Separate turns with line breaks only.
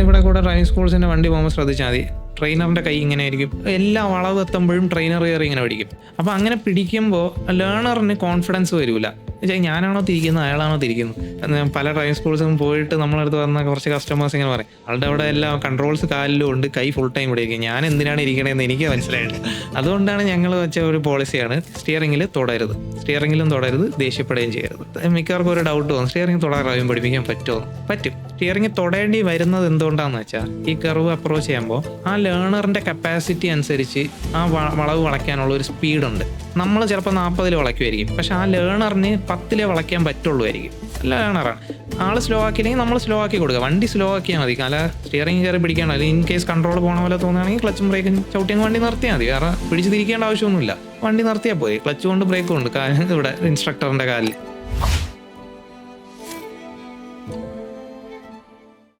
ഇവിടെ കൂടെ ഡ്രൈവിംഗ് സ്കൂൾസിൻ്റെ വണ്ടി പോകുമ്പോൾ ശ്രദ്ധിച്ചാൽ മതി, ട്രെയിനറിൻ്റെ കൈ ഇങ്ങനെ ആയിരിക്കും. എല്ലാ വളവ് എത്തുമ്പോഴും ട്രെയിനർ കയറി ഇങ്ങനെ പിടിക്കും. അപ്പോൾ അങ്ങനെ പിടിക്കുമ്പോൾ ലേണറിന് കോൺഫിഡൻസ് വരില്ല. ഞാനാണോ തിരിക്കുന്നത് അയാളാണോ തിരിക്കുന്നത്. പല ഡ്രൈവിംഗ് സ്കൂൾസും പോയിട്ട് നമ്മളടുത്ത് വന്ന കുറച്ച് കസ്റ്റമേഴ്സ് ഇങ്ങനെ പറയും, ആളുടെ അവിടെ എല്ലാം കൺട്രോൾസ് കാലിലും ഉണ്ട്, കൈ ഫുൾ ടൈം ഇവിടെ ഇരിക്കും, ഞാൻ എന്തിനാണ് ഇരിക്കണതെന്ന് എനിക്ക് മനസ്സിലായിട്ട്. അതുകൊണ്ടാണ് ഞങ്ങൾ വെച്ച ഒരു പോളിസിയാണ് സ്റ്റിയറിംഗിലും തൊടരുത്, ദേഷ്യപ്പെടുകയും ചെയ്യരുത്. മിക്കവർക്കും ഒരു ഡൗട്ട് തോന്നും, സ്റ്റിയറിംഗ് തൊടാൻ ഡ്രൈവിംഗ് പഠിപ്പിക്കാൻ പറ്റുമോ? പറ്റും. സ്റ്റിയറിംഗ് തൊടേണ്ടി വരുന്നത് എന്തുകൊണ്ടാണെന്ന് വെച്ചാൽ ഈ കർവ് അപ്രോച്ച് ചെയ്യുമ്പോൾ ആ ലേണറിൻ്റെ കപ്പാസിറ്റി അനുസരിച്ച് ആ വളവ് വളയ്ക്കാനുള്ള ഒരു സ്പീഡുണ്ട്. നമ്മൾ ചിലപ്പോൾ 40 വളയ്ക്കുമായിരിക്കും, പക്ഷെ ആ ലേണറിന് 10 വളയ്ക്കാൻ പറ്റുള്ളൂ ആയിരിക്കും. നല്ല ലേണറാണ്. ആൾ സ്ലോ ആക്കിയില്ലെങ്കിൽ നമ്മൾ സ്ലോ ആക്കി കൊടുക്കുക, വണ്ടി സ്ലോ ആക്കിയാൽ മതി. അല്ല സ്റ്റിയറിംഗ് കയറി പിടിക്കണം, അല്ലെങ്കിൽ ഇൻ കേസ് കൺട്രോൾ പോകണ പോലെ തോന്നുകയാണെങ്കിൽ ക്ലച്ചും ബ്രേക്കും ചവിട്ടിയും വണ്ടി നിർത്തിയാൽ മതി. വേറെ പിടിച്ച് തിരിക്കേണ്ട ആവശ്യമൊന്നുമില്ല, വണ്ടി നിർത്തിയാൽ പോയി. ക്ലച്ച് കൊണ്ട് ബ്രേക്കും ഉണ്ട് ഇവിടെ ഇൻസ്ട്രക്ടറിൻ്റെ കാലിൽ.